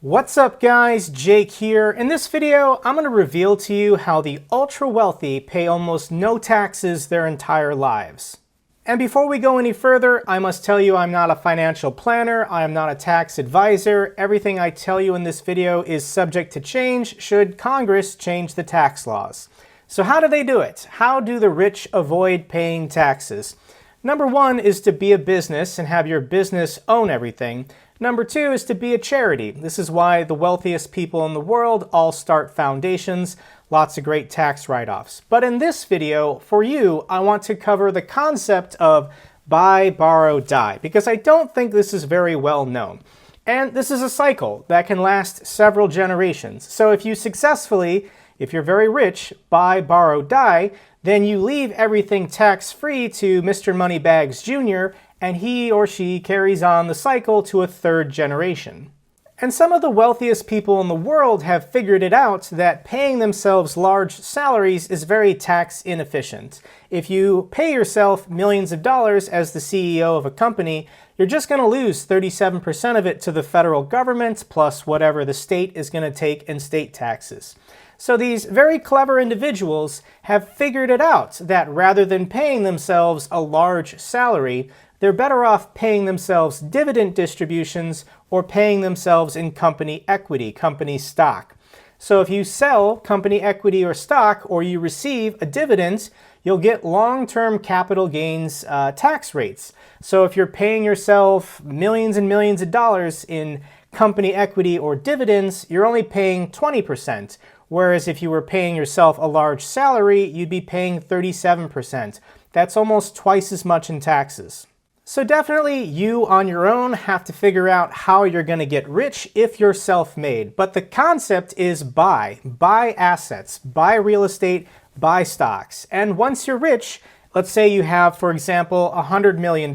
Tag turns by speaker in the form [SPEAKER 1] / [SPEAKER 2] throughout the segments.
[SPEAKER 1] What's up guys, Jake here. In this video, I'm going to reveal to you how the ultra wealthy pay almost no taxes their entire lives. And before we go any further, I must tell you I'm not a financial planner, I am not a tax advisor. Everything I tell you in this video is subject to change should Congress change the tax laws. So how do they do it? How do the rich avoid paying taxes? Number one is to be a business and have your business own everything. Number two is to be a charity. This is why the wealthiest people in the world all start foundations, lots of great tax write-offs. But in this video, for you, I want to cover the concept of buy, borrow, die, because I don't think this is very well known. And this is a cycle that can last several generations. So if you're very rich, buy, borrow, die, then you leave everything tax-free to Mr. Moneybags Jr., and he or she carries on the cycle to a third generation. And some of the wealthiest people in the world have figured it out that paying themselves large salaries is very tax inefficient. If you pay yourself millions of dollars as the CEO of a company, you're just going to lose 37% of it to the federal government plus whatever the state is going to take in state taxes. So these very clever individuals have figured it out that rather than paying themselves a large salary, they're better off paying themselves dividend distributions or paying themselves in company equity, company stock. So if you sell company equity or stock or you receive a dividend, you'll get long-term capital gains tax rates. So if you're paying yourself millions and millions of dollars in company equity or dividends, you're only paying 20%. Whereas if you were paying yourself a large salary, you'd be paying 37%. That's almost twice as much in taxes. So definitely you on your own have to figure out how you're going to get rich if you're self-made. But the concept is buy assets, buy real estate, buy stocks. And once you're rich, let's say you have, for example, $100 million,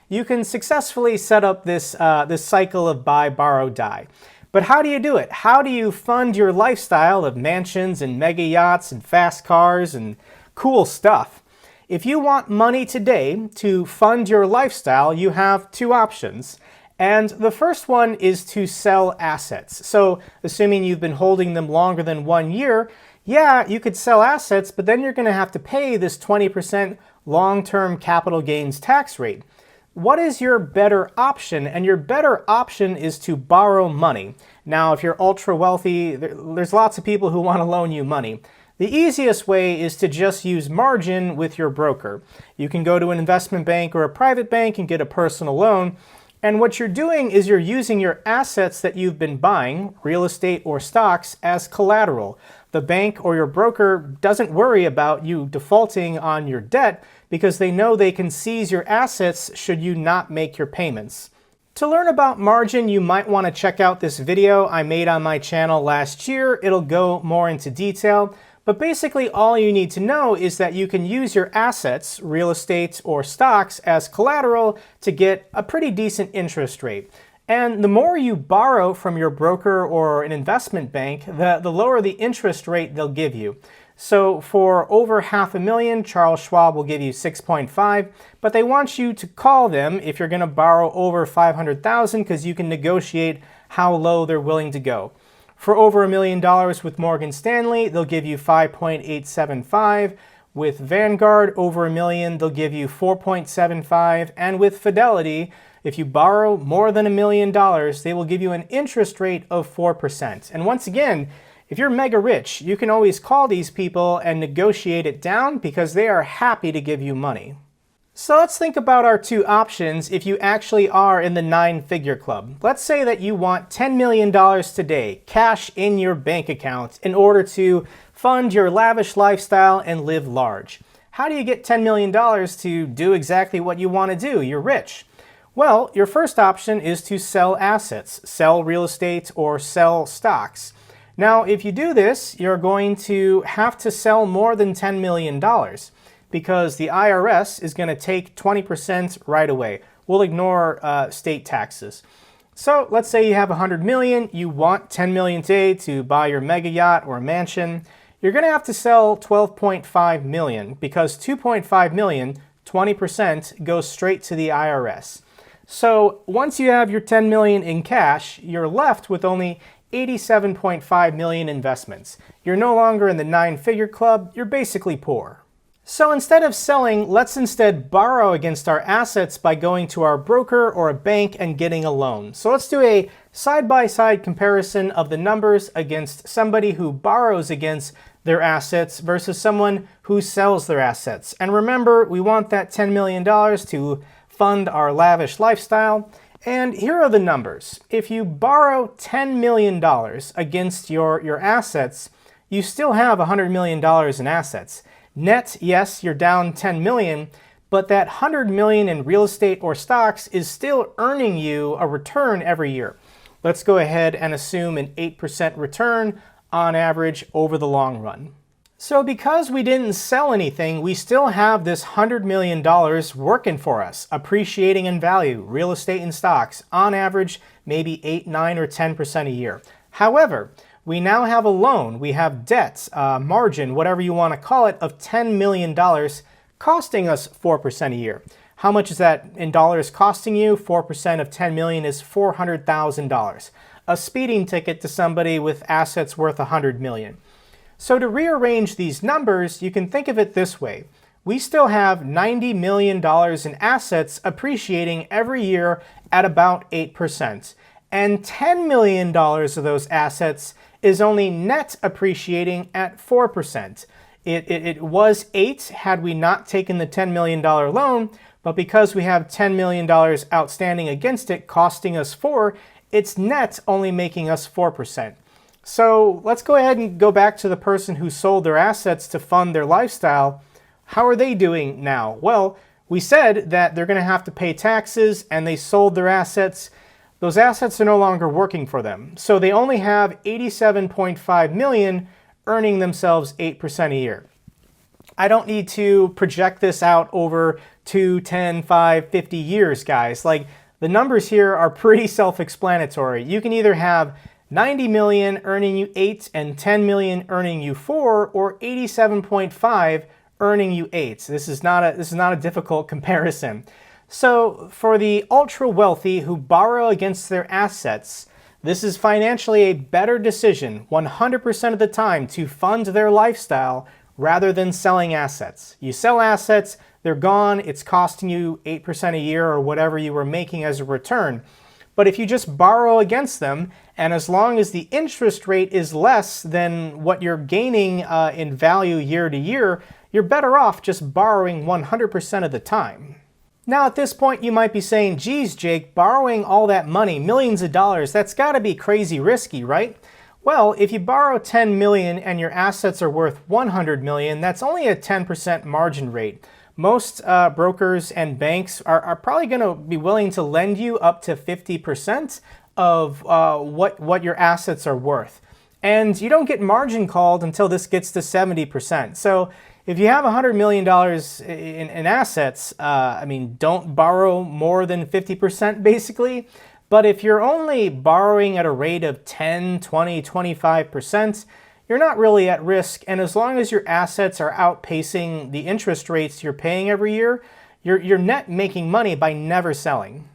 [SPEAKER 1] you can successfully set up this cycle of buy, borrow, die. But how do you do it? How do you fund your lifestyle of mansions and mega yachts and fast cars and cool stuff? If you want money today to fund your lifestyle, you have two options. And the first one is to sell assets. So assuming you've been holding them longer than 1 year, yeah, you could sell assets, but then you're going to have to pay this 20% long-term capital gains tax rate. What is your better option? And your better option is to borrow money. Now, if you're ultra wealthy, there's lots of people who want to loan you money. The easiest way is to just use margin with your broker. You can go to an investment bank or a private bank and get a personal loan. And what you're doing is you're using your assets that you've been buying, real estate or stocks, as collateral. The bank or your broker doesn't worry about you defaulting on your debt because they know they can seize your assets should you not make your payments. To learn about margin, you might want to check out this video I made on my channel last year. It'll go more into detail. But basically all you need to know is that you can use your assets, real estate or stocks, as collateral to get a pretty decent interest rate. And the more you borrow from your broker or an investment bank, the lower the interest rate they'll give you. So for over $500,000, Charles Schwab will give you 6.5, but they want you to call them if you're going to borrow over $500,000 because you can negotiate how low they're willing to go. For over $1 million with Morgan Stanley, they'll give you 5.875. With Vanguard, over $1 million, they'll give you 4.75. And with Fidelity, if you borrow more than $1 million, they will give you an interest rate of 4%. And once again, if you're mega rich, you can always call these people and negotiate it down because they are happy to give you money. So let's think about our two options if you actually are in the 9-figure club. Let's say that you want $10 million today, cash in your bank account, in order to fund your lavish lifestyle and live large. How do you get $10 million to do exactly what you want to do? You're rich. Well, your first option is to sell assets, sell real estate or sell stocks. Now, if you do this, you're going to have to sell more than $10 million. Because the IRS is going to take 20% right away. We'll ignore state taxes. So let's say you have $100 million, you want $10 million today to buy your mega yacht or a mansion. You're going to have to sell $12.5 million because $2.5 million, 20%, goes straight to the IRS. So once you have your 10 million in cash, you're left with only 87.5 million investments. You're no longer in the 9-figure club, you're basically poor. So instead of selling, let's instead borrow against our assets by going to our broker or a bank and getting a loan. So let's do a side-by-side comparison of the numbers against somebody who borrows against their assets versus someone who sells their assets. And remember, we want that $10 million to fund our lavish lifestyle. And here are the numbers. If you borrow $10 million against your assets, you still have $100 million in assets. Net, yes, you're down 10 million, but that 100 million in real estate or stocks is still earning you a return every year. Let's go ahead and assume an 8% return on average over the long run. So because we didn't sell anything, we still have this $100 million working for us, appreciating in value, real estate and stocks, on average, maybe 8, 9, or 10% a year. However, we now have a loan, we have debt, margin, whatever you want to call it, of $10 million costing us 4% a year. How much is that in dollars costing you? 4% of 10 million is $400,000. A speeding ticket to somebody with assets worth 100 million. So to rearrange these numbers, you can think of it this way. We still have $90 million in assets appreciating every year at about 8%. And $10 million of those assets is only net appreciating at 4%. It was 8 had we not taken the $10 million loan, but because we have $10 million outstanding against it costing us 4, it's net only making us 4%. So let's go ahead and go back to the person who sold their assets to fund their lifestyle. How are they doing now? Well, we said that they're going to have to pay taxes and they sold their assets. Those assets are no longer working for them. So they only have 87.5 million earning themselves 8% a year. I don't need to project this out over 2, 10, 5, 50 years, guys. Like, the numbers here are pretty self-explanatory. You can either have 90 million earning you 8 and 10 million earning you 4, or 87.5 earning you 8. This is not a difficult comparison. So for the ultra wealthy who borrow against their assets, this is financially a better decision 100% of the time to fund their lifestyle rather than selling assets. You sell assets, they're gone, it's costing you 8% a year or whatever you were making as a return. But if you just borrow against them, and as long as the interest rate is less than what you're gaining in value year to year, you're better off just borrowing 100% of the time. Now at this point you might be saying, geez Jake, borrowing all that money, millions of dollars, that's gotta be crazy risky, right? Well, if you borrow 10 million and your assets are worth 100 million, that's only a 10% margin rate. Most brokers and banks are probably gonna be willing to lend you up to 50% of what your assets are worth. And you don't get margin called until this gets to 70%. So if you have $100 million in assets, I mean, don't borrow more than 50% basically. But if you're only borrowing at a rate of 10, 20, 25%, you're not really at risk. And as long as your assets are outpacing the interest rates you're paying every year, you're net making money by never selling.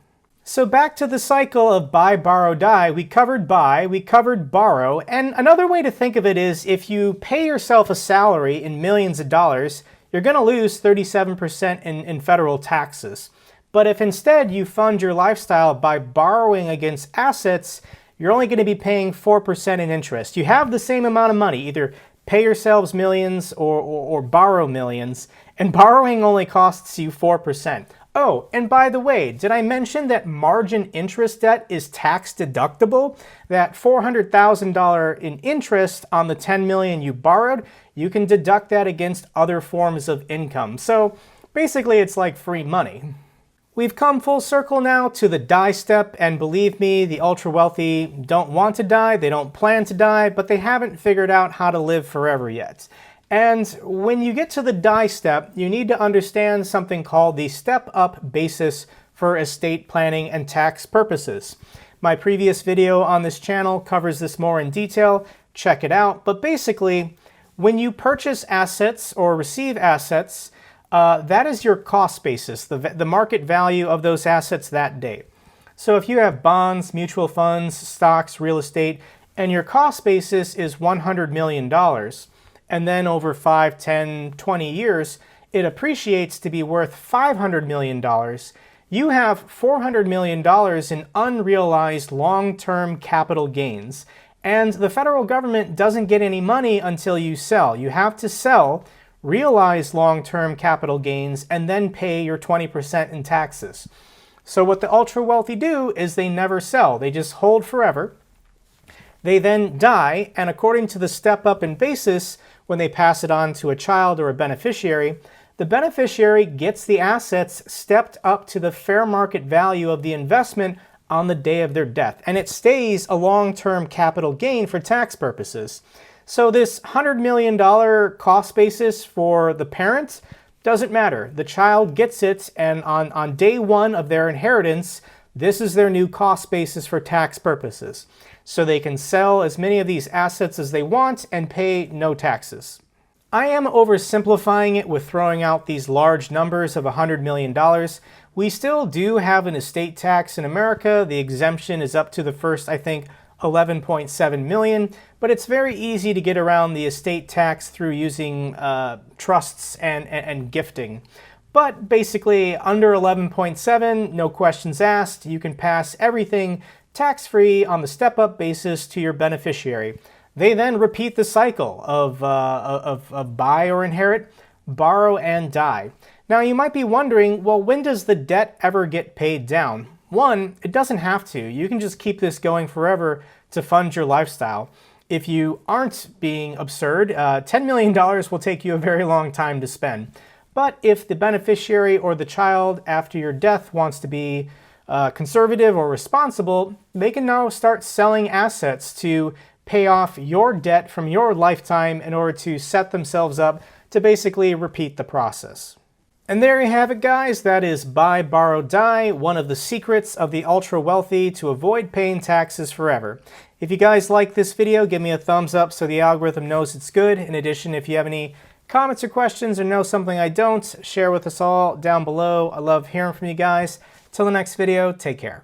[SPEAKER 1] So back to the cycle of buy, borrow, die. We covered buy, we covered borrow, and another way to think of it is if you pay yourself a salary in millions of dollars, you're going to lose 37% in federal taxes. But if instead you fund your lifestyle by borrowing against assets, you're only going to be paying 4% in interest. You have the same amount of money, either pay yourselves millions or borrow millions, and borrowing only costs you 4%. Oh, and by the way, did I mention that margin interest debt is tax deductible? That $400,000 in interest on the $10 million you borrowed, you can deduct that against other forms of income. So basically it's like free money. We've come full circle now to the die step, and believe me, the ultra wealthy don't want to die, they don't plan to die, but they haven't figured out how to live forever yet. And when you get to the die step, you need to understand something called the step-up basis for estate planning and tax purposes. My previous video on this channel covers this more in detail. Check it out. But basically, when you purchase assets or receive assets, that is your cost basis, the market value of those assets that day. So if you have bonds, mutual funds, stocks, real estate, and your cost basis is $100 million, and then over 5, 10, 20 years, it appreciates to be worth $500 million, you have $400 million in unrealized long-term capital gains. And the federal government doesn't get any money until you sell. You have to sell, realize long-term capital gains, and then pay your 20% in taxes. So what the ultra-wealthy do is they never sell. They just hold forever. They then die, and according to the step-up in basis, when they pass it on to a child or a beneficiary, the beneficiary gets the assets stepped up to the fair market value of the investment on the day of their death, and it stays a long-term capital gain for tax purposes. So this $100 million cost basis for the parent doesn't matter. The child gets it, and on day one of their inheritance, this is their new cost basis for tax purposes. So they can sell as many of these assets as they want and pay no taxes. I am oversimplifying it with throwing out these large numbers of $100 million. We still do have an estate tax in America. The exemption is up to the first, I think, 11.7 million, but it's very easy to get around the estate tax through using trusts and gifting. But basically, under 11.7, no questions asked, you can pass everything tax-free on the step-up basis to your beneficiary. They then repeat the cycle of buy or inherit, borrow and die. Now you might be wondering, well, when does the debt ever get paid down? One, it doesn't have to. You can just keep this going forever to fund your lifestyle. If you aren't being absurd, $10 million will take you a very long time to spend. But if the beneficiary or the child after your death wants to be conservative or responsible, they can now start selling assets to pay off your debt from your lifetime in order to set themselves up to basically repeat the process. And there you have it, guys. That is buy, borrow, die, one of the secrets of the ultra wealthy to avoid paying taxes forever. If you guys like this video, give me a thumbs up so the algorithm knows it's good. In addition, if you have any comments or questions or know something I don't, share with us all down below. I love hearing from you guys. Till the next video, take care.